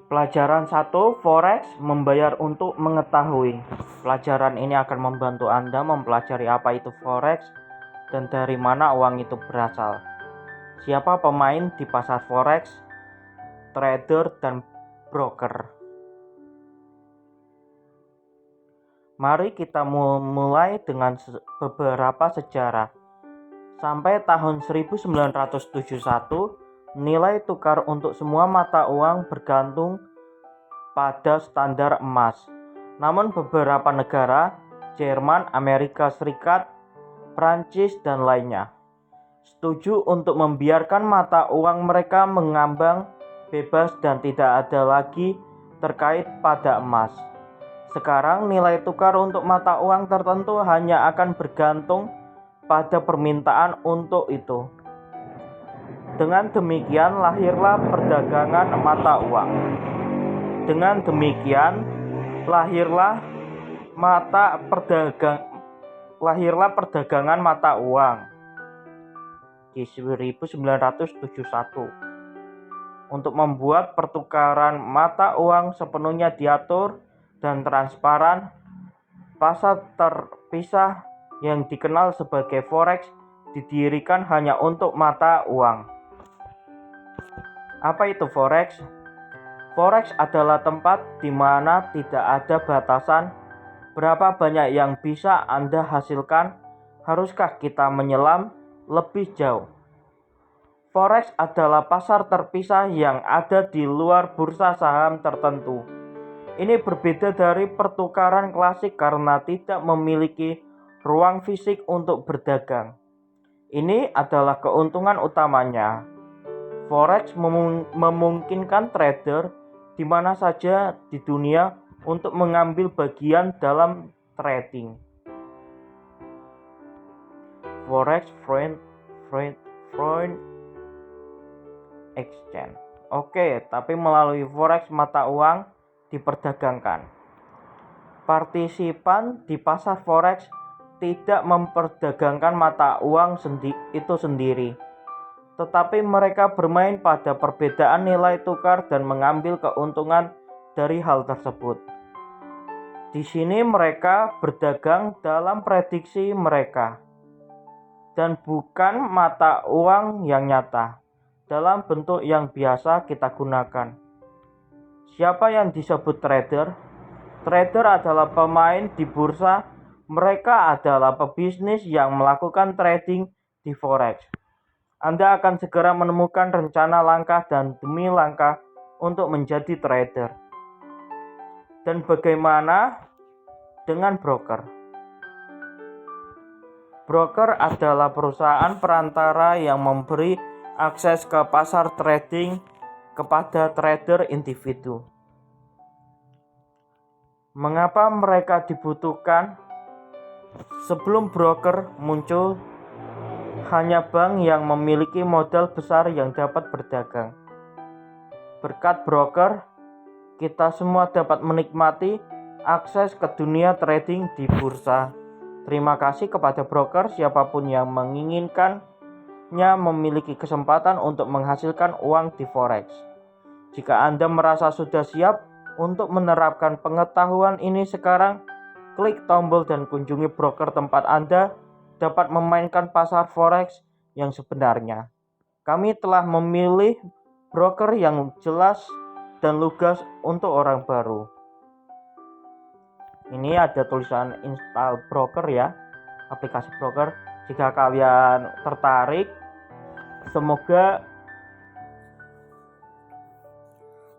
Pelajaran 1, Forex membayar untuk mengetahui. Pelajaran ini akan membantu Anda mempelajari apa itu Forex dan dari mana uang itu berasal. Siapa pemain di pasar Forex, trader, dan broker. Mari kita mulai dengan beberapa sejarah. Sampai tahun 1971, nilai tukar untuk semua mata uang bergantung pada standar emas. Namun beberapa negara, Jerman, Amerika Serikat, Prancis, dan lainnya, setuju untuk membiarkan mata uang mereka mengambang bebas dan tidak ada lagi terkait pada emas. Sekarang nilai tukar untuk mata uang tertentu hanya akan bergantung pada permintaan untuk itu. Dengan demikian lahirlah perdagangan mata uang. Dengan demikian lahirlah perdagangan mata uang di 1971. Untuk membuat pertukaran mata uang sepenuhnya diatur dan transparan, pasar terpisah yang dikenal sebagai Forex didirikan hanya untuk mata uang. Apa itu Forex? Forex adalah tempat di mana tidak ada batasan berapa banyak yang bisa Anda hasilkan. Haruskah kita menyelam lebih jauh? Forex adalah pasar terpisah yang ada di luar bursa saham tertentu. Ini berbeda dari pertukaran klasik karena tidak memiliki ruang fisik untuk berdagang. Ini adalah keuntungan utamanya. Forex memungkinkan trader di mana saja di dunia untuk mengambil bagian dalam trading. Forex Foreign Exchange. Oke, tapi melalui Forex mata uang diperdagangkan. Partisipan di pasar Forex tidak memperdagangkan mata uang itu sendiri, tetapi mereka bermain pada perbedaan nilai tukar dan mengambil keuntungan dari hal tersebut. Di sini mereka berdagang dalam prediksi mereka dan bukan mata uang yang nyata dalam bentuk yang biasa kita gunakan. Siapa yang disebut trader? Trader adalah pemain di bursa. Mereka adalah pebisnis yang melakukan trading di Forex. Anda akan segera menemukan rencana langkah dan demi langkah untuk menjadi trader. Dan bagaimana dengan broker? Broker adalah perusahaan perantara yang memberi akses ke pasar trading kepada trader individu. Mengapa mereka dibutuhkan? Sebelum broker muncul, hanya bank yang memiliki modal besar yang dapat berdagang. Berkat broker, kita semua dapat menikmati akses ke dunia trading di bursa. Terima kasih kepada broker siapapun yang menginginkannya memiliki kesempatan untuk menghasilkan uang di Forex. Jika Anda merasa sudah siap untuk menerapkan pengetahuan ini sekarang, klik tombol dan kunjungi broker tempat Anda dapat memainkan pasar Forex yang sebenarnya. Kami telah memilih broker yang jelas dan lugas untuk orang baru. Ini ada tulisan install broker ya, aplikasi broker. Jika kalian tertarik, semoga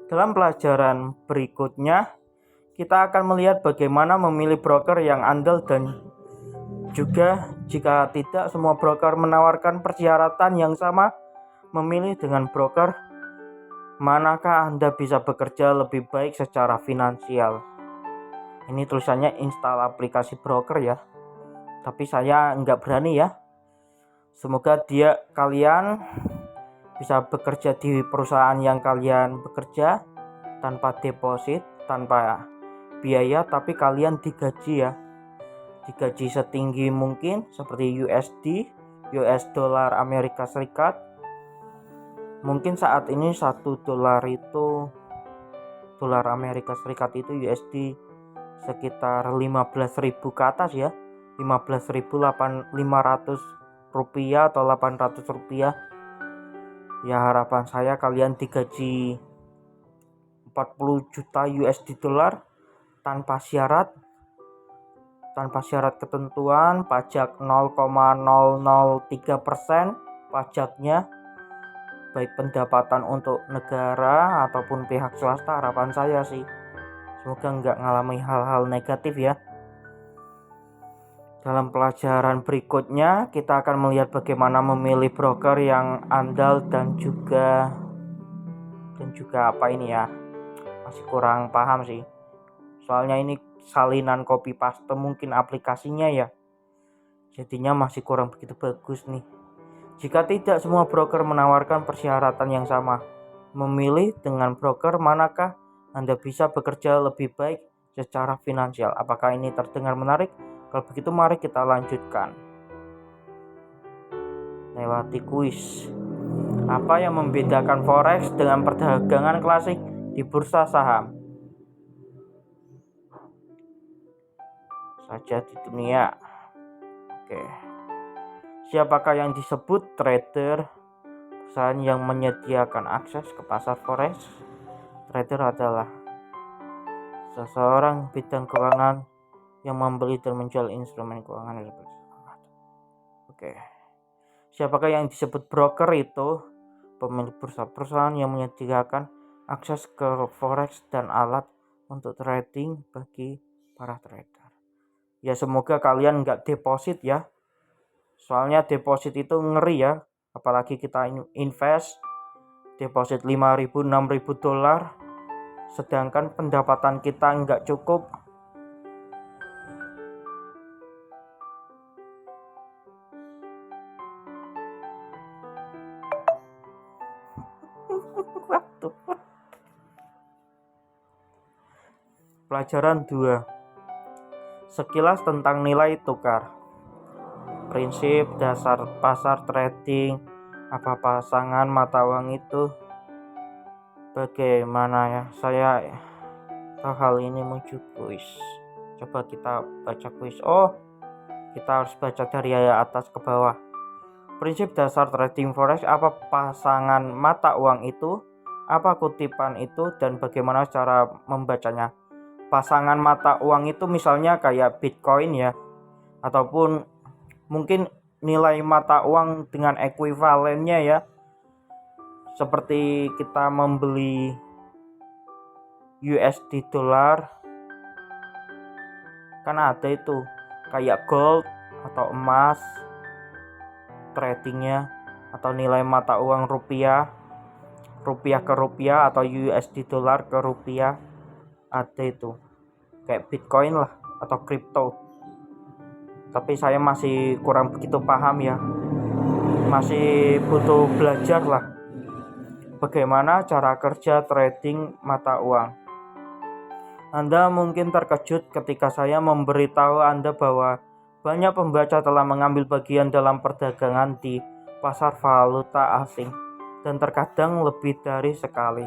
dalam pelajaran berikutnya kita akan melihat bagaimana memilih broker yang andal dan juga jika tidak semua broker menawarkan persyaratan yang sama, memilih dengan broker manakah Anda bisa bekerja lebih baik secara finansial. Ini tulisannya install aplikasi broker ya, tapi saya nggak berani ya. Semoga kalian bisa bekerja di perusahaan yang kalian bekerja tanpa deposit, tanpa biaya, tapi kalian digaji ya. Digaji setinggi mungkin seperti USD, US dollar Amerika Serikat. Mungkin saat ini $1 itu dolar Amerika Serikat itu USD sekitar 15.000 ke atas ya, 15.500 rupiah atau 800 rupiah. Ya harapan saya kalian digaji 40 juta USD dolar tanpa syarat ketentuan, pajak 0,003% pajaknya, baik pendapatan untuk negara ataupun pihak swasta. Harapan saya sih semoga nggak ngalami hal-hal negatif ya. Dalam pelajaran berikutnya kita akan melihat bagaimana memilih broker yang andal dan juga apa ini ya, masih kurang paham sih. Soalnya ini salinan copy paste mungkin aplikasinya ya, jadinya masih kurang begitu bagus nih. Jika tidak semua broker menawarkan persyaratan yang sama, memilih dengan broker manakah Anda bisa bekerja lebih baik secara finansial? Apakah ini terdengar menarik? Kalau begitu mari kita lanjutkan. Lewati kuis. Apa yang membedakan forex dengan perdagangan klasik di bursa saham? Saja di dunia. Oke. Siapakah yang disebut trader? Perusahaan yang menyediakan akses ke pasar forex. Trader adalah seseorang bidang keuangan yang membeli dan menjual instrumen keuangan. Oke. Siapakah yang disebut broker? Itu pemilik bursa, perusahaan yang menyediakan akses ke forex dan alat untuk trading bagi para trader. Ya semoga kalian nggak deposit ya, soalnya deposit itu ngeri ya, apalagi kita invest deposit 5.000 6.000 dolar sedangkan pendapatan kita nggak cukup. Pelajaran 2. Sekilas tentang nilai tukar. Prinsip dasar pasar trading. Apa pasangan mata uang itu? Bagaimana ya? Saya tahu hal ini muncul kuis. Coba kita baca kuis. Oh, kita harus baca dari atas ke bawah. Prinsip dasar trading forex. Apa pasangan mata uang itu? Apa kutipan itu? Dan bagaimana cara membacanya? Pasangan mata uang itu misalnya kayak Bitcoin ya, ataupun mungkin nilai mata uang dengan ekuivalennya ya, seperti kita membeli USD dolar kan ada itu kayak gold atau emas tradingnya, atau nilai mata uang rupiah ke rupiah atau USD dolar ke rupiah, ada itu kayak Bitcoin lah atau kripto. Tapi saya masih kurang begitu paham ya, masih butuh belajar lah bagaimana cara kerja trading mata uang. Anda mungkin terkejut ketika saya memberitahu Anda bahwa banyak pembaca telah mengambil bagian dalam perdagangan di pasar valuta asing, dan terkadang lebih dari sekali.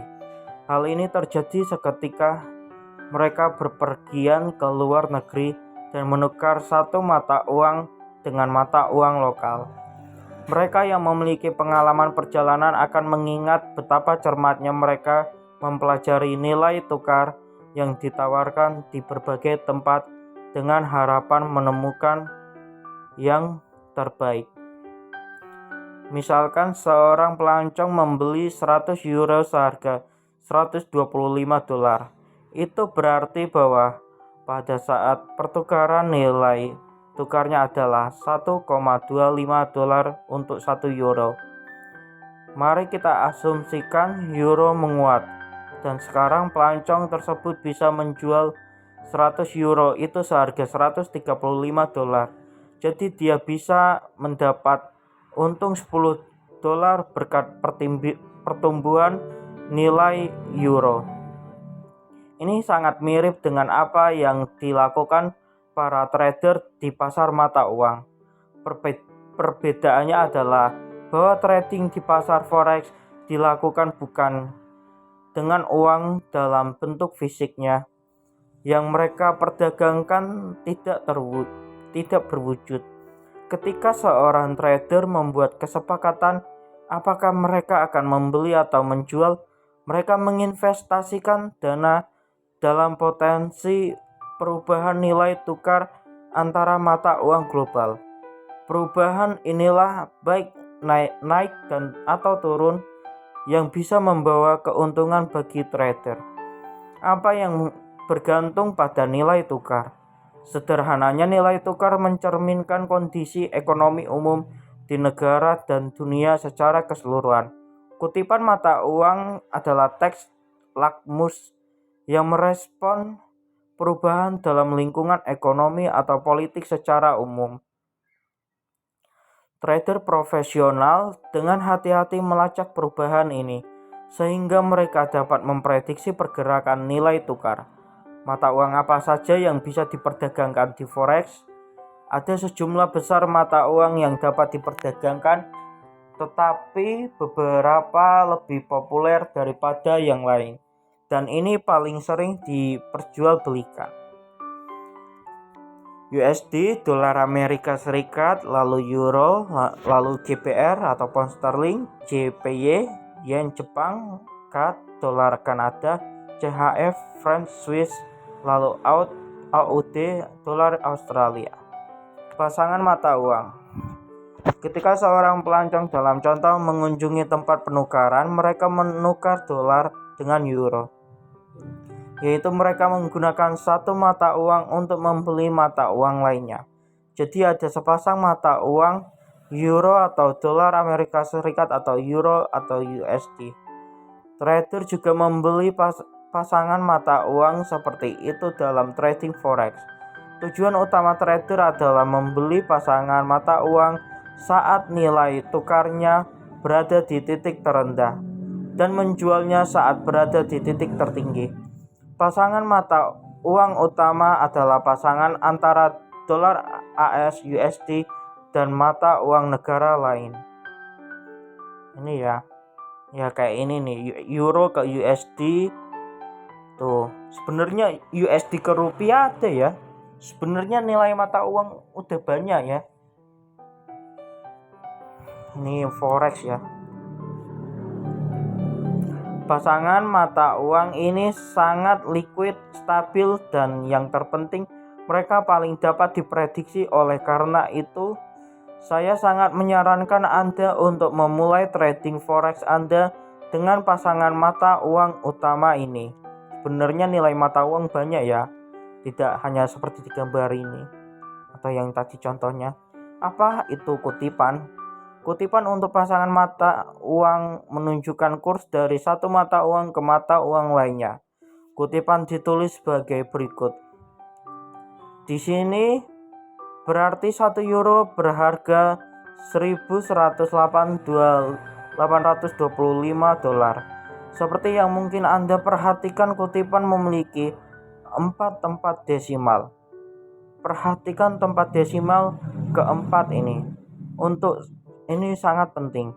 Hal ini terjadi seketika mereka berpergian ke luar negeri dan menukar satu mata uang dengan mata uang lokal. Mereka yang memiliki pengalaman perjalanan akan mengingat betapa cermatnya mereka mempelajari nilai tukar yang ditawarkan di berbagai tempat dengan harapan menemukan yang terbaik. Misalkan seorang pelancong membeli 100 euro seharga 125 dolar. Itu berarti bahwa pada saat pertukaran nilai tukarnya adalah 1,25 dolar untuk 1 euro. Mari kita asumsikan euro menguat dan sekarang pelancong tersebut bisa menjual 100 euro itu seharga 135 dolar. Jadi dia bisa mendapat untung 10 dolar berkat pertumbuhan nilai euro. Ini sangat mirip dengan apa yang dilakukan para trader di pasar mata uang. Perbedaannya adalah bahwa trading di pasar forex dilakukan bukan dengan uang dalam bentuk fisiknya yang mereka perdagangkan tidak berwujud. Ketika seorang trader membuat kesepakatan apakah mereka akan membeli atau menjual, mereka menginvestasikan dana dalam potensi perubahan nilai tukar antara mata uang global. Perubahan inilah baik naik dan atau turun yang bisa membawa keuntungan bagi trader. Apa yang bergantung pada nilai tukar. Sederhananya, nilai tukar mencerminkan kondisi ekonomi umum di negara dan dunia secara keseluruhan. Kutipan mata uang adalah teks lakmus yang merespon perubahan dalam lingkungan ekonomi atau politik secara umum. Trader profesional dengan hati-hati melacak perubahan ini, sehingga mereka dapat memprediksi pergerakan nilai tukar. Mata uang apa saja yang bisa diperdagangkan di forex? Ada sejumlah besar mata uang yang dapat diperdagangkan, tetapi beberapa lebih populer daripada yang lain, dan ini paling sering diperjualbelikan. USD, dolar Amerika Serikat, lalu euro, lalu GBP atau pound sterling, JPY, yen Jepang, CAD, dolar Kanada, CHF, franc Swiss, lalu AUD, dolar Australia. Pasangan mata uang. Ketika seorang pelancong dalam contoh mengunjungi tempat penukaran, mereka menukar dolar dengan euro, yaitu mereka menggunakan satu mata uang untuk membeli mata uang lainnya. Jadi ada sepasang mata uang euro atau dolar Amerika Serikat atau euro atau USD. Trader juga membeli pasangan mata uang seperti itu dalam trading forex. Tujuan utama trader adalah membeli pasangan mata uang saat nilai tukarnya berada di titik terendah dan menjualnya saat berada di titik tertinggi. Pasangan mata uang utama adalah pasangan antara dolar AS USD dan mata uang negara lain. Ini ya kayak ini nih, euro ke USD. Tuh, sebenarnya USD ke rupiah ada ya. Sebenarnya nilai mata uang udah banyak ya. Ini forex ya. Pasangan mata uang ini sangat liquid, stabil, dan yang terpenting mereka paling dapat diprediksi. Oleh karena itu, saya sangat menyarankan Anda untuk memulai trading forex Anda dengan pasangan mata uang utama ini. Sebenarnya nilai mata uang banyak ya, tidak hanya seperti di gambar ini atau yang tadi contohnya. Apa itu kutipan? Kutipan untuk pasangan mata uang menunjukkan kurs dari satu mata uang ke mata uang lainnya. Kutipan ditulis sebagai berikut. Di sini berarti 1 euro berharga 1.108.825 dolar. Seperti yang mungkin Anda perhatikan, kutipan memiliki 4 tempat desimal. Perhatikan tempat desimal keempat ini. Untuk ini sangat penting,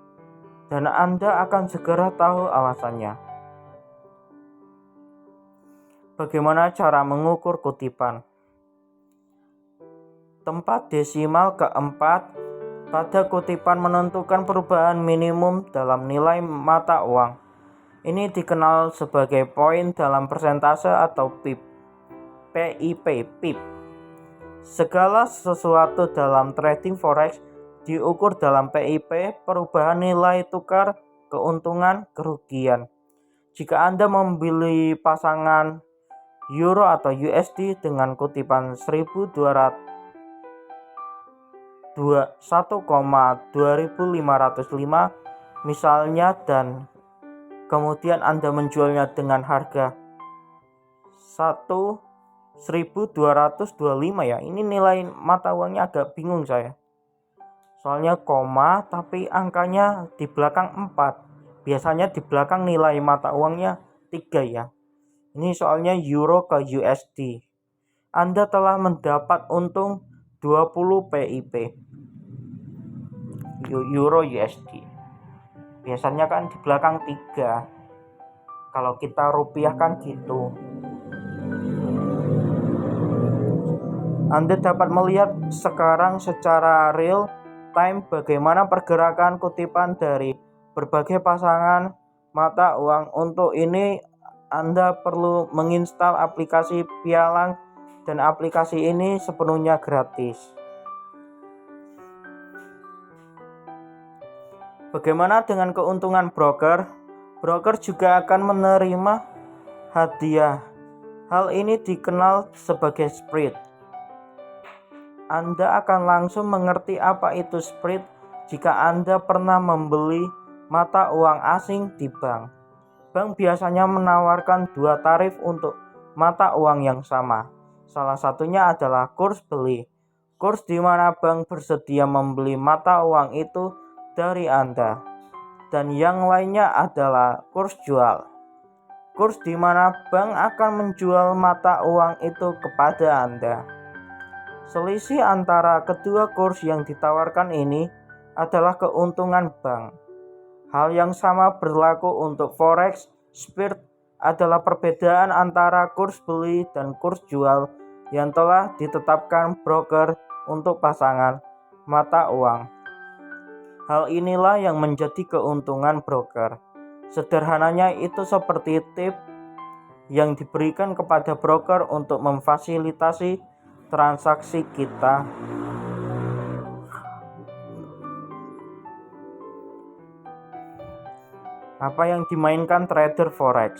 dan Anda akan segera tahu alasannya. Bagaimana cara mengukur kutipan? Tempat desimal keempat pada kutipan menentukan perubahan minimum dalam nilai mata uang. Ini dikenal sebagai poin dalam persentase atau PIP. PIP. Segala sesuatu dalam trading forex diukur dalam PIP, perubahan nilai tukar, keuntungan, kerugian. Jika Anda membeli pasangan euro atau USD dengan kutipan 1,2505 misalnya, dan kemudian Anda menjualnya dengan harga 1.225 ya. Ini nilai mata uangnya agak bingung saya. Soalnya koma tapi angkanya di belakang 4. Biasanya di belakang nilai mata uangnya 3 ya. Ini soalnya euro ke USD. Anda telah mendapat untung 20 PIP. Euro USD. Biasanya kan di belakang 3. Kalau kita rupiahkan gitu. Anda dapat melihat sekarang secara real time bagaimana pergerakan kutipan dari berbagai pasangan mata uang. Untuk ini Anda perlu menginstal aplikasi Pialang dan aplikasi ini sepenuhnya gratis. Bagaimana dengan keuntungan broker? Broker juga akan menerima hadiah. Hal ini dikenal sebagai spread. Anda akan langsung mengerti apa itu spread jika Anda pernah membeli mata uang asing di bank. Bank biasanya menawarkan dua tarif untuk mata uang yang sama. Salah satunya adalah kurs beli, kurs di mana bank bersedia membeli mata uang itu dari Anda. Dan yang lainnya adalah kurs jual, kurs di mana bank akan menjual mata uang itu kepada Anda. Selisih antara kedua kurs yang ditawarkan ini adalah keuntungan bank. Hal yang sama berlaku untuk forex. Spread adalah perbedaan antara kurs beli dan kurs jual yang telah ditetapkan broker untuk pasangan mata uang. Hal inilah yang menjadi keuntungan broker. Sederhananya itu seperti tip yang diberikan kepada broker untuk memfasilitasi transaksi kita. Apa yang dimainkan trader forex?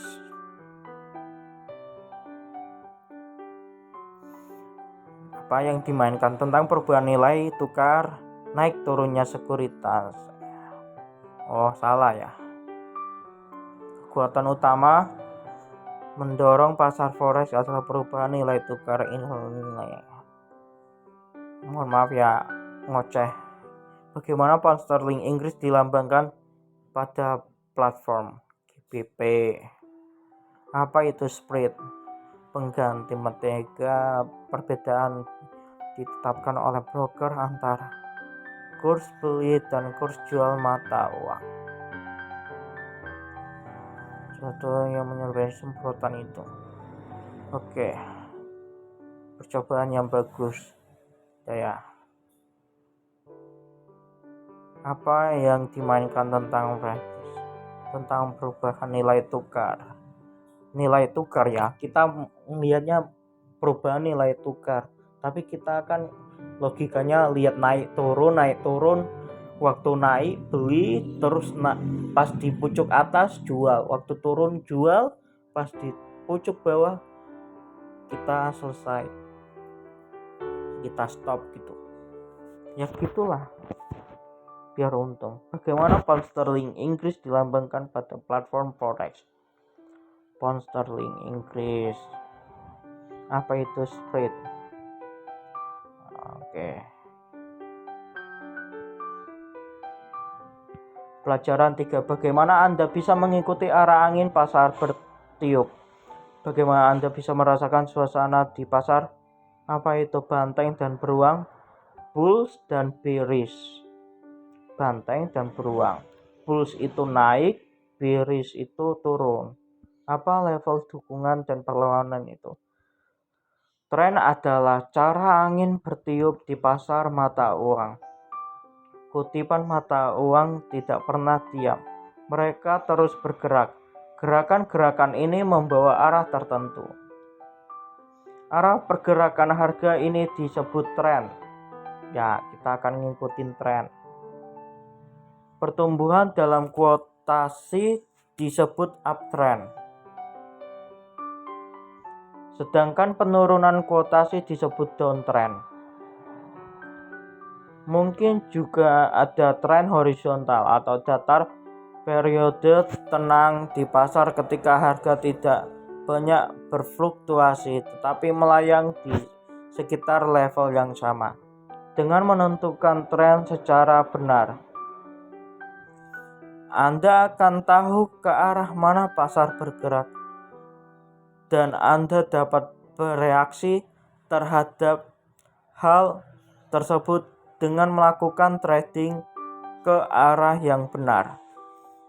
Apa yang dimainkan tentang perubahan nilai tukar, naik turunnya sekuritas. Oh, salah ya. Kekuatan utama mendorong pasar forex adalah perubahan nilai tukar nilai. Mohon maaf ya, ngoceh. Bagaimana pound sterling Inggris dilambangkan pada platform GBP? Apa itu spread? Pengganti mentega. Perbedaan ditetapkan oleh broker antara kurs beli dan kurs jual mata uang. Contoh yang menyelesaikan semprotan itu. Oke. Percobaan yang bagus. Ya. Apa yang dimainkan tentang praktis? Tentang perubahan nilai tukar. Nilai tukar ya. Kita melihatnya perubahan nilai tukar. Tapi kita akan logikanya lihat naik turun. Waktu naik beli, terus pas di pucuk atas jual. Waktu turun jual, pas di pucuk bawah kita selesai. Kita stop gitu. Ya gitulah. Biar untung. Bagaimana pound sterling Inggris dilambangkan pada platform forex? Pound sterling Inggris. Apa itu spread? Oke. Pelajaran 3. Bagaimana Anda bisa mengikuti arah angin pasar bertiup? Bagaimana Anda bisa merasakan suasana di pasar? Apa itu banteng dan beruang? Bulls dan bearish. Banteng dan beruang. Bulls itu naik, bearish itu turun. Apa level dukungan dan perlawanan itu? Tren adalah cara angin bertiup di pasar mata uang. Kutipan mata uang tidak pernah diam. Mereka terus bergerak. Gerakan-gerakan ini membawa arah tertentu. Arah pergerakan harga ini disebut tren. Ya, kita akan ngikutin tren. Pertumbuhan dalam kuotasi disebut uptrend. Sedangkan penurunan kuotasi disebut downtrend. Mungkin juga ada tren horizontal atau datar, periode tenang di pasar ketika harga tidak banyak berfluktuasi tetapi melayang di sekitar level yang sama. Dengan menentukan tren secara benar, Anda akan tahu ke arah mana pasar bergerak dan Anda dapat bereaksi terhadap hal tersebut dengan melakukan trading ke arah yang benar.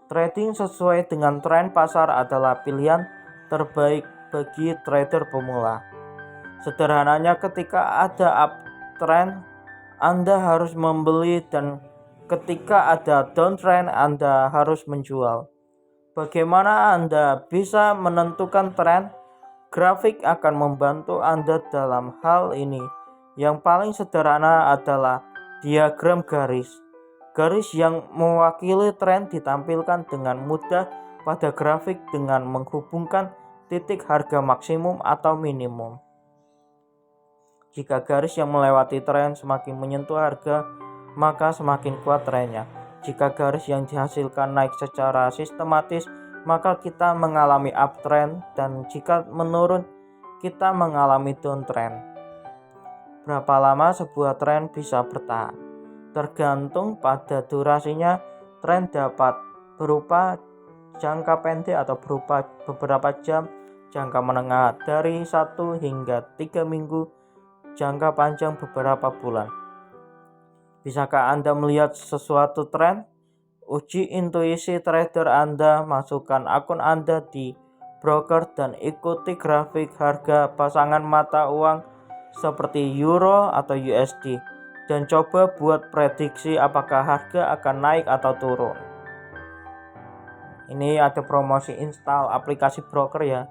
Trading sesuai dengan tren pasar adalah pilihan terbaik bagi trader pemula. Sederhananya, ketika ada uptrend, Anda harus membeli, dan ketika ada downtrend, Anda harus menjual. Bagaimana Anda bisa menentukan tren? Grafik akan membantu Anda dalam hal ini. Yang paling sederhana adalah diagram garis. Garis yang mewakili tren ditampilkan dengan mudah pada grafik dengan menghubungkan titik harga maksimum atau minimum. Jika garis yang melewati tren semakin menyentuh harga, maka semakin kuat trennya. Jika garis yang dihasilkan naik secara sistematis, maka kita mengalami uptrend, dan jika menurun, kita mengalami downtrend. Berapa lama sebuah tren bisa bertahan? Tergantung pada durasinya. Tren dapat berupa jangka pendek atau berupa beberapa jam, jangka menengah dari 1 hingga 3 minggu, jangka panjang beberapa bulan. Bisakah Anda melihat sesuatu tren? Uji intuisi trader Anda, masukkan akun Anda di broker dan ikuti grafik harga pasangan mata uang seperti euro atau USD, dan coba buat prediksi apakah harga akan naik atau turun. Ini ada promosi install aplikasi broker ya.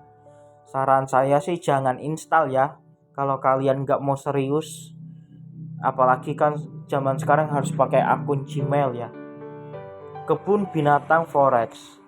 Saran saya sih jangan install ya, kalau kalian nggak mau serius. Apalagi kan zaman sekarang harus pakai akun Gmail ya. Kebun binatang forex.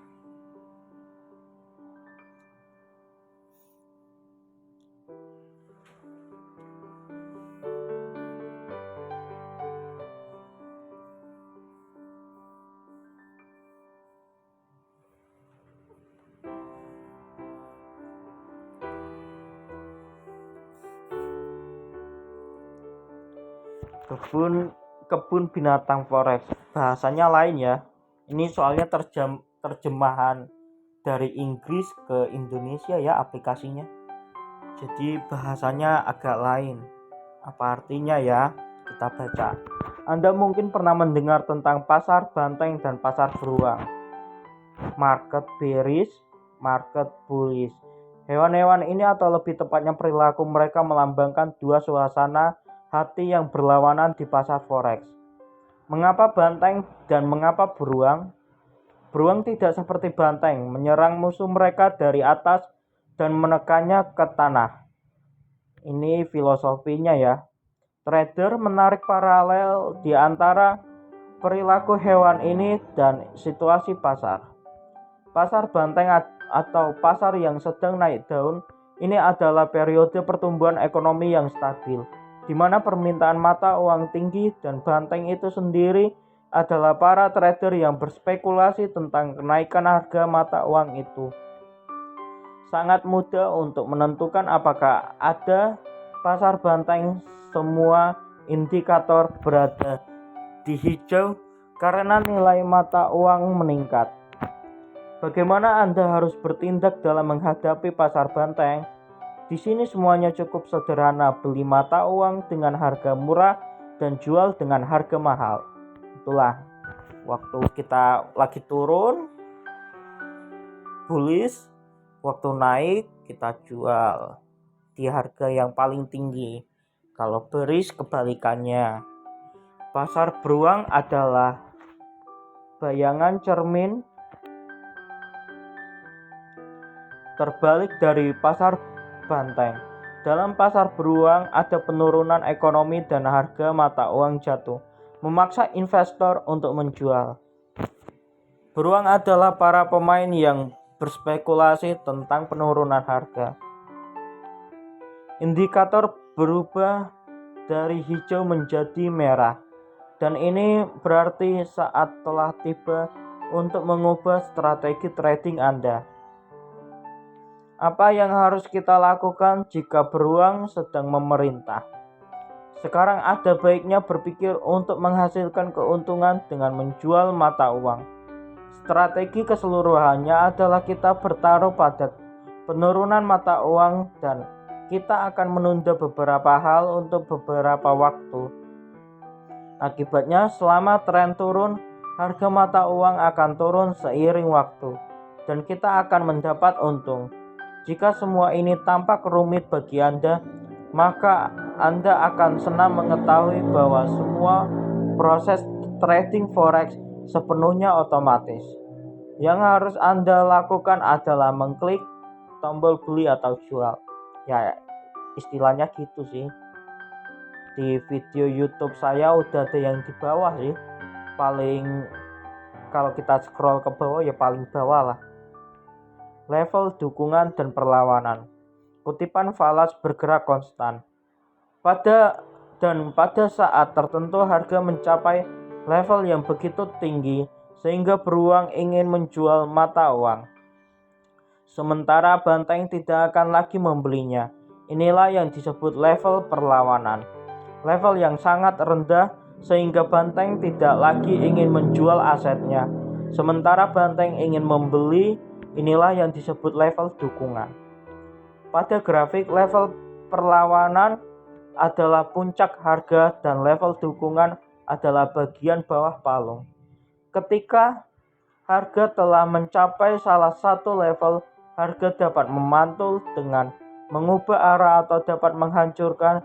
Kebun binatang forex, bahasanya lain ya. Ini soalnya terjemahan dari Inggris ke Indonesia ya aplikasinya. Jadi bahasanya agak lain. Apa artinya ya? Kita baca. Anda mungkin pernah mendengar tentang pasar banteng dan pasar beruang. Market bearish, market bullish. Hewan-hewan ini, atau lebih tepatnya perilaku mereka, melambangkan dua suasana hati yang berlawanan di pasar forex. Mengapa banteng dan mengapa beruang? Beruang tidak seperti banteng menyerang musuh mereka dari atas dan menekannya ke tanah. Ini filosofinya ya. Trader menarik paralel di antara perilaku hewan ini dan situasi pasar. Pasar banteng atau pasar yang sedang naik daun ini adalah periode pertumbuhan ekonomi yang stabil, di mana permintaan mata uang tinggi, dan banteng itu sendiri adalah para trader yang berspekulasi tentang kenaikan harga mata uang itu. Sangat mudah untuk menentukan apakah ada pasar banteng. Semua indikator berada di hijau karena nilai mata uang meningkat. Bagaimana Anda harus bertindak dalam menghadapi pasar banteng? Di sini semuanya cukup sederhana. Beli mata uang dengan harga murah dan jual dengan harga mahal. Itulah waktu kita lagi turun bullish, waktu naik kita jual di harga yang paling tinggi. Kalau bearish kebalikannya. Pasar beruang adalah bayangan cermin terbalik dari pasar banteng. Dalam pasar beruang ada penurunan ekonomi dan harga mata uang jatuh, memaksa investor untuk menjual. Beruang adalah para pemain yang berspekulasi tentang penurunan harga. Indikator berubah dari hijau menjadi merah, dan ini berarti saat telah tiba untuk mengubah strategi trading Anda. Apa yang harus kita lakukan jika beruang sedang memerintah? Sekarang ada baiknya berpikir untuk menghasilkan keuntungan dengan menjual mata uang. Strategi keseluruhannya adalah kita bertaruh pada penurunan mata uang, dan kita akan menunda beberapa hal untuk beberapa waktu. Akibatnya, selama tren turun, harga mata uang akan turun seiring waktu, dan kita akan mendapat untung. Jika semua ini tampak rumit bagi Anda, maka Anda akan senang mengetahui bahwa semua proses trading forex sepenuhnya otomatis. Yang harus Anda lakukan adalah mengklik tombol beli atau jual. Ya, istilahnya gitu sih. Di video YouTube saya udah ada yang di bawah sih. Paling kalau kita scroll ke bawah ya paling bawah lah. Level dukungan dan perlawanan. Kutipan falas bergerak konstan. Pada saat tertentu harga mencapai level yang begitu tinggi sehingga beruang ingin menjual mata uang. Sementara banteng tidak akan lagi membelinya. Inilah yang disebut level perlawanan. Level yang sangat rendah sehingga banteng tidak lagi ingin menjual asetnya. Sementara banteng ingin membeli, inilah yang disebut level dukungan. Pada grafik, level perlawanan adalah puncak harga dan level dukungan adalah bagian bawah palung. Ketika harga telah mencapai salah satu level, harga dapat memantul dengan mengubah arah atau dapat menghancurkan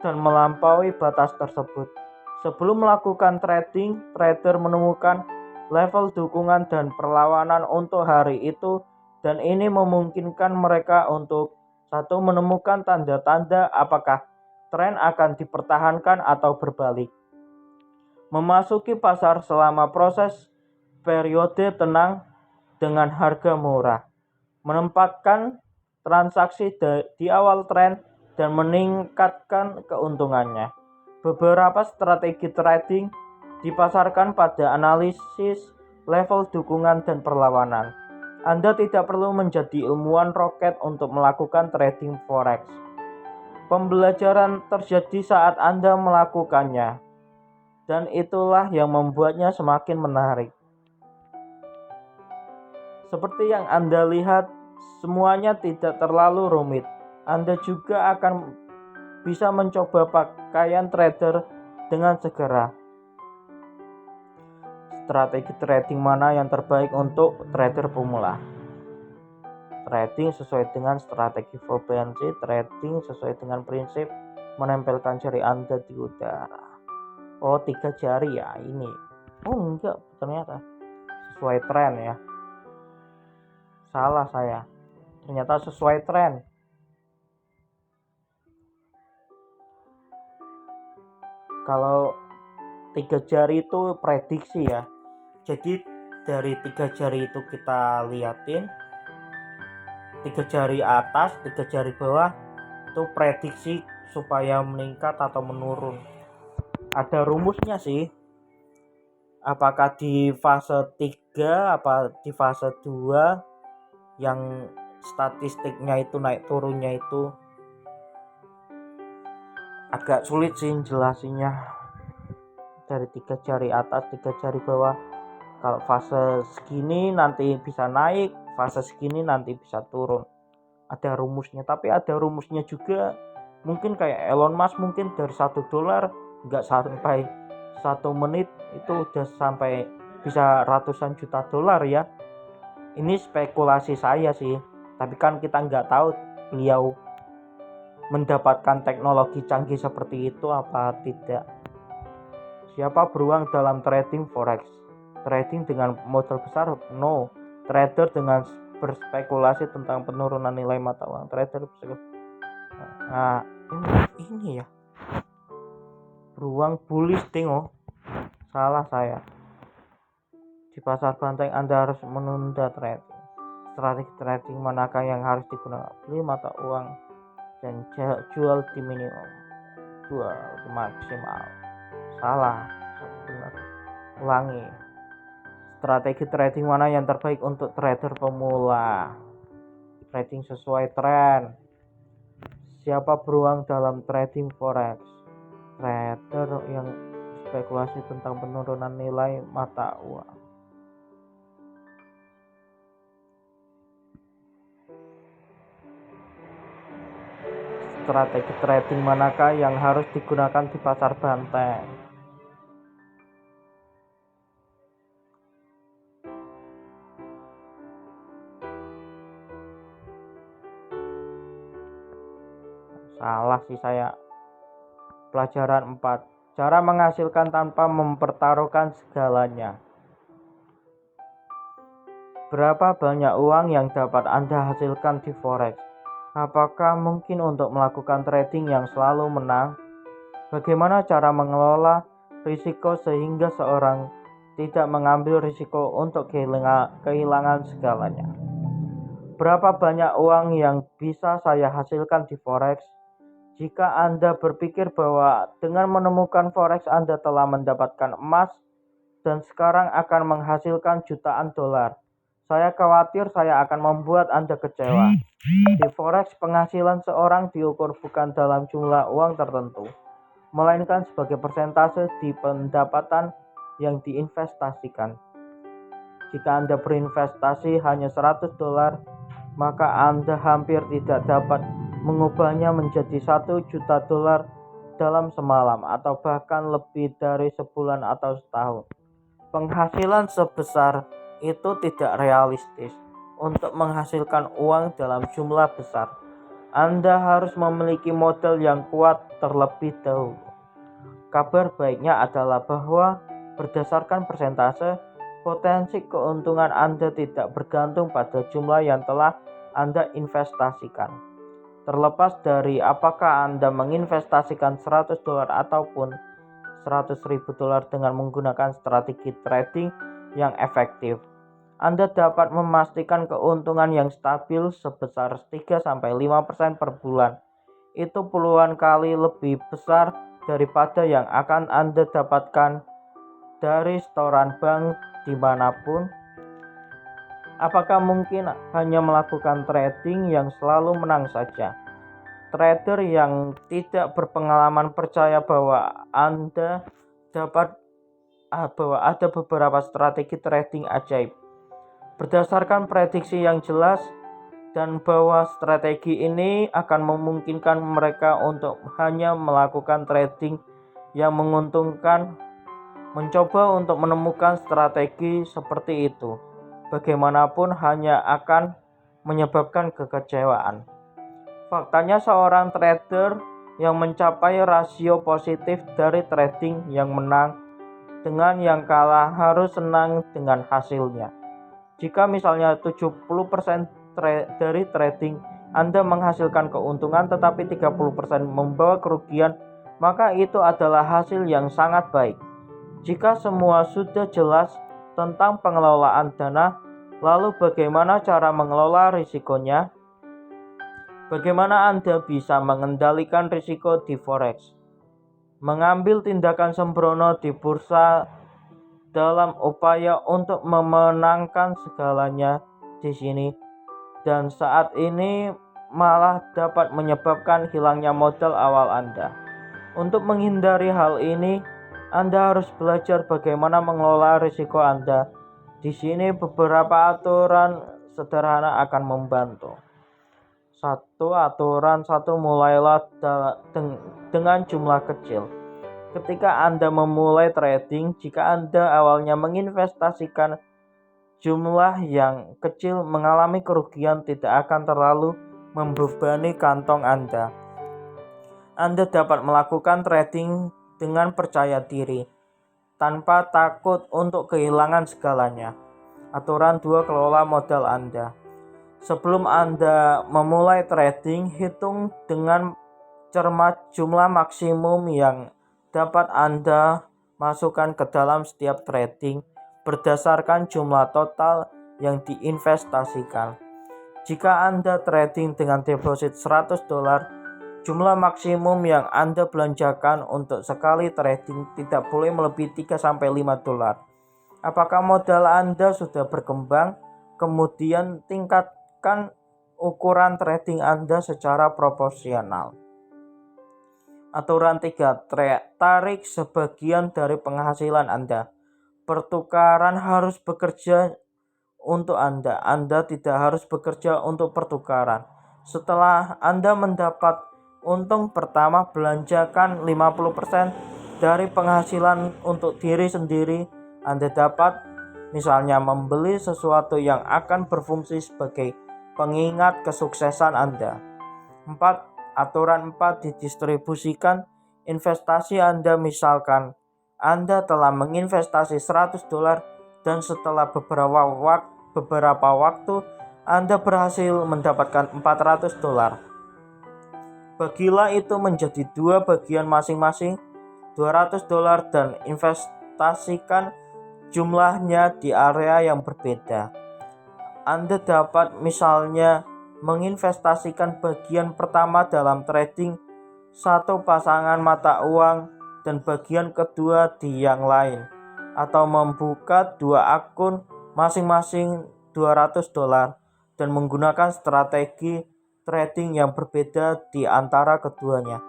dan melampaui batas tersebut. Sebelum melakukan trading, trader menemukan level dukungan dan perlawanan untuk hari itu, dan ini memungkinkan mereka untuk menemukan tanda-tanda apakah tren akan dipertahankan atau berbalik. Memasuki pasar selama proses periode tenang dengan harga murah, menempatkan transaksi di awal tren dan meningkatkan keuntungannya. Beberapa strategi trading dipasarkan pada analisis level dukungan dan perlawanan. Anda tidak perlu menjadi ilmuwan roket untuk melakukan trading forex. Pembelajaran terjadi saat Anda melakukannya, dan itulah yang membuatnya semakin menarik. Seperti yang Anda lihat, semuanya tidak terlalu rumit. Anda juga akan bisa mencoba pakaian trader dengan segera. Strategi trading mana yang terbaik untuk trader pemula? Trading sesuai dengan strategi Fibonacci. Trading sesuai dengan prinsip menempelkan jari Anda di udara. Oh, 3 jari ya ini. Oh enggak, ternyata sesuai tren ya. Salah saya. Ternyata sesuai tren. Kalau 3 jari itu prediksi ya. Jadi dari 3 jari itu kita liatin, 3 jari atas, 3 jari bawah itu prediksi supaya meningkat atau menurun. Ada rumusnya sih. Apakah di fase 3 apa di fase 2 yang statistiknya itu naik turunnya itu agak sulit sih jelasinnya. Dari 3 jari atas, 3 jari bawah. Kalau fase segini nanti bisa naik, fase segini nanti bisa turun. Ada rumusnya, tapi ada rumusnya juga. Mungkin kayak Elon Musk mungkin dari $1 nggak sampai 1 menit itu udah sampai bisa ratusan juta dolar ya. Ini spekulasi saya sih, tapi kan kita nggak tahu beliau mendapatkan teknologi canggih seperti itu apa tidak. Siapa beruang dalam trading forex? Trading dengan modal besar? No. Trader dengan berspekulasi tentang penurunan nilai mata uang. Trader nah ini ya. Beruang bullish tengok. Salah saya. Di pasar banteng Anda harus menunda trading. Strategi trading manakah yang harus digunakan? Beli mata uang dan jual di minimum, jual di maksimal. Salah. Benar. Ulangi. Strategi trading mana yang terbaik untuk trader pemula? Trading sesuai tren. Siapa beruang dalam trading forex? Trader yang spekulasi tentang penurunan nilai mata uang. Strategi trading manakah yang harus digunakan di pasar banteng? Salah sih saya. Pelajaran 4. Cara menghasilkan tanpa mempertaruhkan segalanya. Berapa banyak uang yang dapat Anda hasilkan di forex? Apakah mungkin untuk melakukan trading yang selalu menang? Bagaimana cara mengelola risiko sehingga seorang tidak mengambil risiko untuk kehilangan segalanya? Berapa banyak uang yang bisa saya hasilkan di forex? Jika Anda berpikir bahwa dengan menemukan forex Anda telah mendapatkan emas dan sekarang akan menghasilkan jutaan dolar, saya khawatir saya akan membuat Anda kecewa. Di forex, penghasilan seorang diukur bukan dalam jumlah uang tertentu, melainkan sebagai persentase di pendapatan yang diinvestasikan. Jika Anda berinvestasi hanya 100 dolar, maka Anda hampir tidak dapat mengubahnya menjadi 1 juta dolar dalam semalam atau bahkan lebih dari sebulan atau setahun. Penghasilan sebesar itu tidak realistis untuk menghasilkan uang dalam jumlah besar. Anda harus memiliki modal yang kuat terlebih dahulu. Kabar baiknya adalah bahwa berdasarkan persentase, potensi keuntungan Anda tidak bergantung pada jumlah yang telah Anda investasikan. Terlepas dari apakah Anda menginvestasikan 100 dolar ataupun 100.000 dolar dengan menggunakan strategi trading yang efektif, Anda dapat memastikan keuntungan yang stabil sebesar 3-5% per bulan. Itu puluhan kali lebih besar daripada yang akan Anda dapatkan dari setoran bank dimanapun. Apakah mungkin hanya melakukan trading yang selalu menang saja? Trader yang tidak berpengalaman percaya bahwa ada beberapa strategi trading ajaib berdasarkan prediksi yang jelas, dan bahwa strategi ini akan memungkinkan mereka untuk hanya melakukan trading yang menguntungkan. Mencoba untuk menemukan strategi seperti itu bagaimanapun hanya akan menyebabkan kekecewaan. Faktanya, seorang trader yang mencapai rasio positif dari trading yang menang dengan yang kalah harus senang dengan hasilnya. Jika misalnya 70% dari trading Anda menghasilkan keuntungan tetapi 30% membawa kerugian, maka itu adalah hasil yang sangat baik. Jika semua sudah jelas tentang pengelolaan dana, lalu bagaimana cara mengelola risikonya? Bagaimana Anda bisa mengendalikan risiko di forex? Mengambil tindakan sembrono di bursa dalam upaya untuk memenangkan segalanya di sini dan saat ini malah dapat menyebabkan hilangnya modal awal Anda. Untuk menghindari hal ini, Anda harus belajar bagaimana mengelola risiko Anda. Di sini beberapa aturan sederhana akan membantu. 1. Aturan 1. Mulailah dengan jumlah kecil. Ketika Anda memulai trading, jika Anda awalnya menginvestasikan jumlah yang kecil, mengalami kerugian tidak akan terlalu membebani kantong Anda. Anda dapat melakukan trading dengan percaya diri, tanpa takut untuk kehilangan segalanya. Aturan 2. Kelola modal Anda. Sebelum Anda memulai trading, hitung dengan cermat jumlah maksimum yang dapat Anda masukkan ke dalam setiap trading berdasarkan jumlah total yang diinvestasikan. Jika Anda trading dengan deposit 100 dolar, jumlah maksimum yang Anda belanjakan untuk sekali trading tidak boleh melebihi 3-5 dolar. Apakah modal Anda sudah berkembang? Kemudian tingkatkan ukuran trading Anda secara proporsional. Aturan 3. Tarik sebagian dari penghasilan Anda. Pertukaran harus bekerja untuk Anda. Anda tidak harus bekerja untuk pertukaran. Setelah Anda mendapat untung pertama, belanjakan 50% dari penghasilan untuk diri sendiri. Anda dapat misalnya membeli sesuatu yang akan berfungsi sebagai pengingat kesuksesan Anda. 4. Aturan 4 didistribusikan investasi Anda. Misalkan Anda telah menginvestasi $100 dan setelah beberapa waktu Anda berhasil mendapatkan $400. Bagilah itu menjadi 2 bagian masing-masing $200 dan investasikan jumlahnya di area yang berbeda. Anda dapat misalnya menginvestasikan bagian pertama dalam trading satu pasangan mata uang dan bagian kedua di yang lain, atau membuka 2 akun masing-masing $200 dan menggunakan strategi trading yang berbeda di antara keduanya.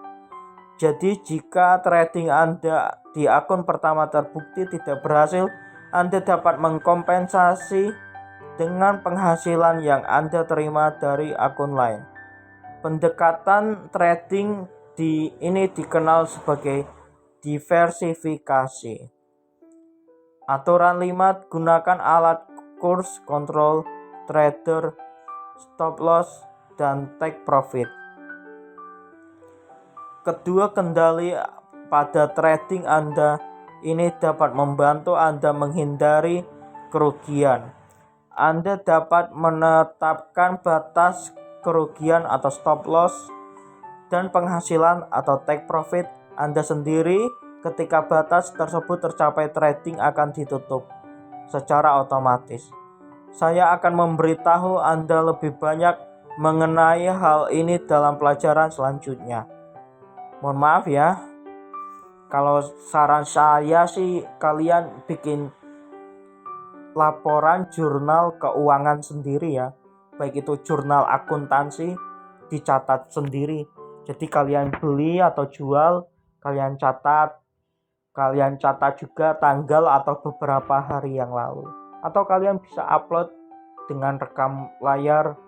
Jadi jika trading Anda di akun pertama terbukti tidak berhasil, Anda dapat mengkompensasi dengan penghasilan yang Anda terima dari akun lain. Pendekatan trading ini dikenal sebagai diversifikasi. Aturan 5, gunakan alat course control, trader, stop loss, dan take profit. Kedua kendali pada trading Anda ini dapat membantu Anda menghindari kerugian. Anda dapat menetapkan batas kerugian atau stop loss dan penghasilan atau take profit Anda sendiri. Ketika batas tersebut tercapai, trading akan ditutup secara otomatis. Saya akan memberitahu Anda lebih banyak mengenai hal ini dalam pelajaran selanjutnya. Mohon maaf ya, kalau saran saya sih kalian bikin laporan jurnal keuangan sendiri ya, baik itu jurnal akuntansi, dicatat sendiri. Jadi kalian beli atau jual, kalian catat juga tanggal atau beberapa hari yang lalu. Atau kalian bisa upload dengan rekam layar,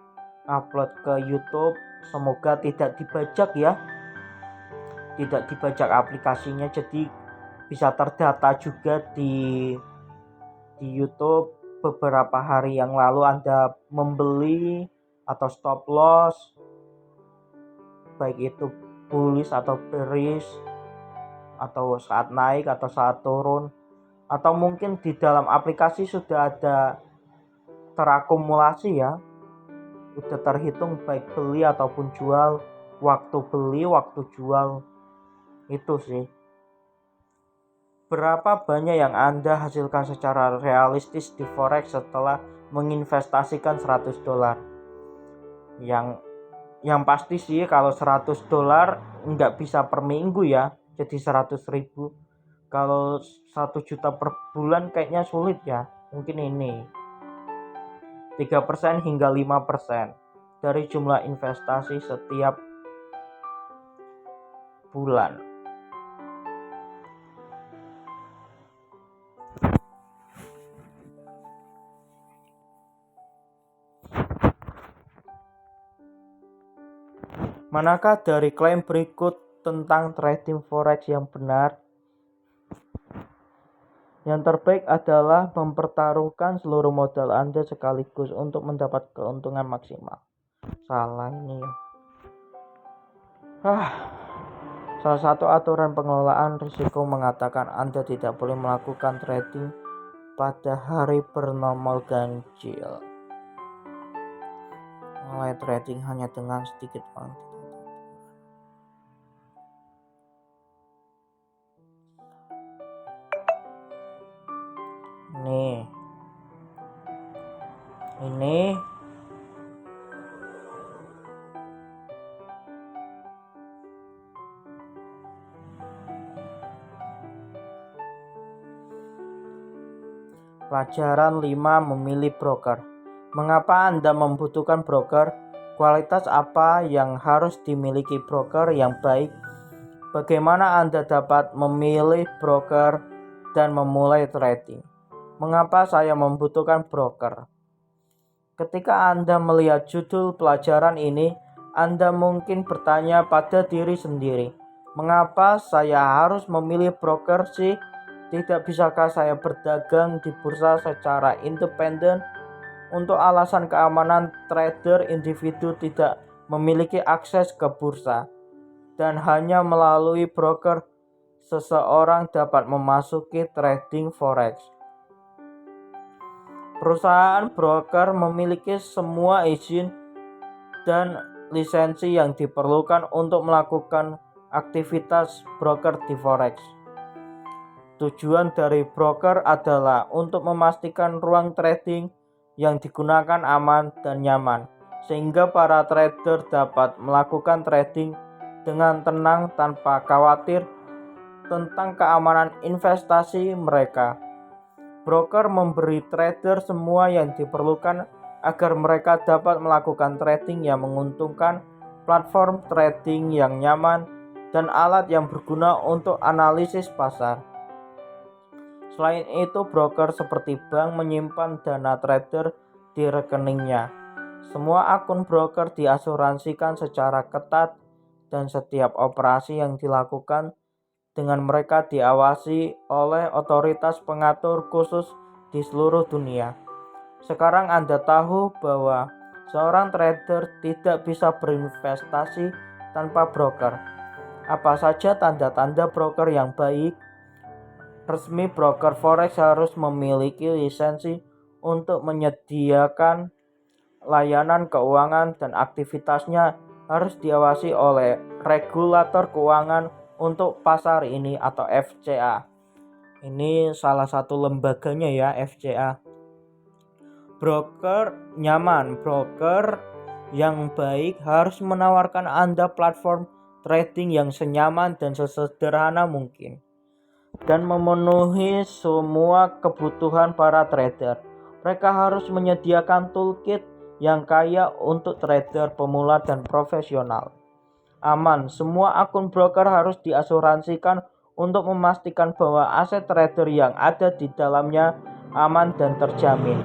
upload ke YouTube. Semoga tidak dibajak ya, tidak dibajak aplikasinya, jadi bisa terdata juga di YouTube beberapa hari yang lalu Anda membeli atau stop loss, baik itu bullish atau bearish, atau saat naik atau saat turun, atau mungkin di dalam aplikasi sudah ada terakumulasi ya, sudah terhitung baik beli ataupun jual, waktu beli, waktu jual. Itu sih. Berapa banyak yang Anda hasilkan secara realistis di forex setelah menginvestasikan $100? Yang pasti sih kalau $100 nggak bisa per minggu ya, jadi 100.000. Kalau 1 juta per bulan kayaknya sulit ya. Mungkin ini 3% hingga 5% dari jumlah investasi setiap bulan. Manakah dari klaim berikut tentang trading forex yang benar? Yang terbaik adalah mempertaruhkan seluruh modal Anda sekaligus untuk mendapat keuntungan maksimal. Salah ini ya. Salah satu aturan pengelolaan risiko mengatakan Anda tidak boleh melakukan trading pada hari bernomor ganjil. Mulai trading hanya dengan sedikit uang. Ini pelajaran 5, memilih broker. Mengapa Anda membutuhkan broker? Kualitas apa yang harus dimiliki broker yang baik? Bagaimana Anda dapat memilih broker dan memulai trading? Mengapa saya membutuhkan broker? Ketika Anda melihat judul pelajaran ini, Anda mungkin bertanya pada diri sendiri, mengapa saya harus memilih broker sih? Tidak bisakah saya berdagang di bursa secara independen? Untuk alasan keamanan, trader individu tidak memiliki akses ke bursa, dan hanya melalui broker seseorang dapat memasuki trading forex. Perusahaan broker memiliki semua izin dan lisensi yang diperlukan untuk melakukan aktivitas broker di forex. Tujuan dari broker adalah untuk memastikan ruang trading yang digunakan aman dan nyaman, sehingga para trader dapat melakukan trading dengan tenang tanpa khawatir tentang keamanan investasi mereka. Broker memberi trader semua yang diperlukan agar mereka dapat melakukan trading yang menguntungkan, platform trading yang nyaman, dan alat yang berguna untuk analisis pasar. Selain itu, broker seperti bank menyimpan dana trader di rekeningnya. Semua akun broker diasuransikan secara ketat dan setiap operasi yang dilakukan dengan mereka diawasi oleh otoritas pengatur khusus di seluruh dunia. Sekarang Anda tahu bahwa seorang trader tidak bisa berinvestasi tanpa broker. Apa saja tanda-tanda broker yang baik? Resmi broker forex harus memiliki lisensi untuk menyediakan layanan keuangan dan aktivitasnya harus diawasi oleh regulator keuangan untuk pasar ini atau FCA. Ini salah satu lembaganya ya, FCA. Broker nyaman. Broker yang baik harus menawarkan Anda platform trading yang senyaman dan sesederhana mungkin dan memenuhi semua kebutuhan para trader. Mereka harus menyediakan toolkit yang kaya untuk trader pemula dan profesional. Aman, semua akun broker harus diasuransikan untuk memastikan bahwa aset trader yang ada di dalamnya aman dan terjamin.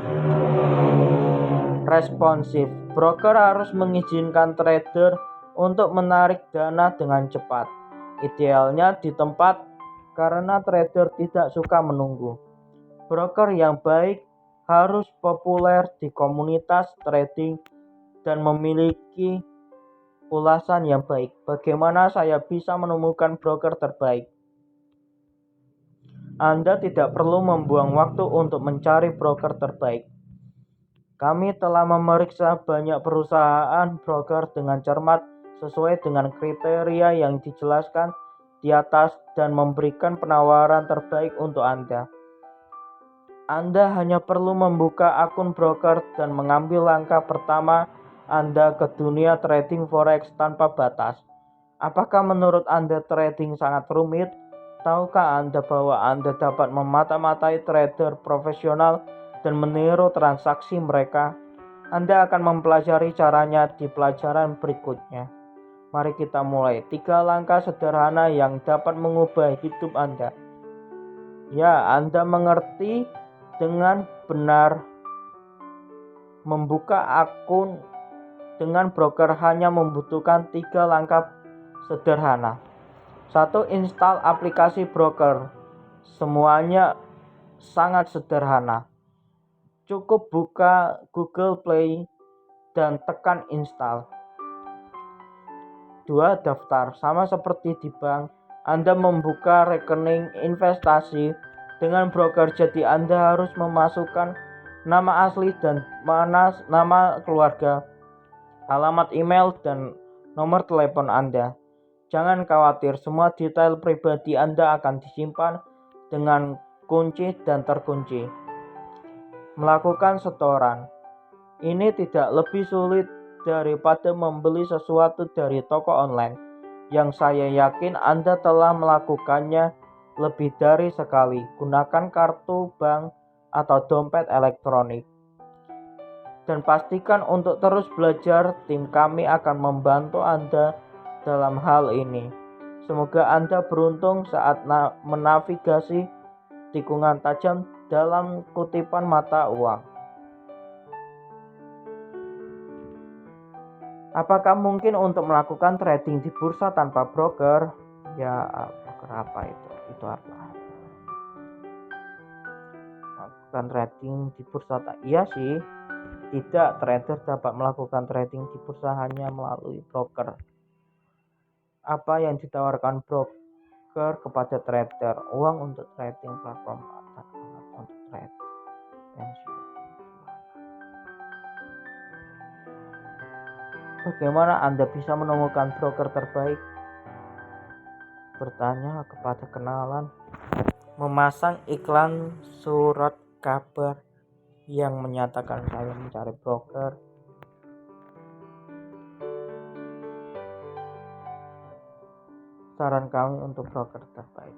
Responsif, broker harus mengizinkan trader untuk menarik dana dengan cepat. Idealnya di tempat karena trader tidak suka menunggu. Broker yang baik harus populer di komunitas trading dan memiliki ulasan yang baik. Bagaimana saya bisa menemukan broker terbaik? Anda tidak perlu membuang waktu untuk mencari broker terbaik. Kami telah memeriksa banyak perusahaan broker dengan cermat sesuai dengan kriteria yang dijelaskan di atas dan memberikan penawaran terbaik untuk Anda. Anda hanya perlu membuka akun broker dan mengambil langkah pertama Anda ke dunia trading forex tanpa batas. Apakah menurut Anda trading sangat rumit? Tahukah Anda bahwa Anda dapat memata-matai trader profesional dan meniru transaksi mereka? Anda akan mempelajari caranya di pelajaran berikutnya. Mari kita mulai. 3 langkah sederhana yang dapat mengubah hidup Anda. Ya, Anda mengerti dengan benar. Membuka akun dengan broker hanya membutuhkan 3 langkah sederhana. 1. Install aplikasi broker. Semuanya sangat sederhana. Cukup buka Google Play dan tekan install. 2. Daftar. Sama seperti di bank, Anda membuka rekening investasi dengan broker, jadi Anda harus memasukkan nama asli dan nama keluarga, alamat email, dan nomor telepon Anda. Jangan khawatir, semua detail pribadi Anda akan disimpan dengan kunci dan terkunci. Melakukan setoran. Ini tidak lebih sulit daripada membeli sesuatu dari toko online, yang saya yakin Anda telah melakukannya lebih dari sekali. Gunakan kartu bank atau dompet elektronik. Dan pastikan untuk terus belajar, tim kami akan membantu Anda dalam hal ini. Semoga Anda beruntung saat menavigasi tikungan tajam dalam kutipan mata uang. Apakah mungkin untuk melakukan trading di bursa tanpa broker? Ya, broker apa itu? Itu apa? Melakukan trading di bursa? Iya sih. Tidak, trader dapat melakukan trading di bursa hanya melalui broker. Apa yang ditawarkan broker kepada trader? Uang untuk trading, platform atau alat untuk trade, pensiun. Bagaimana Anda bisa menemukan broker terbaik? Bertanya kepada kenalan. Memasang iklan surat kabar yang menyatakan saya mencari broker. Saran kami untuk broker terbaik.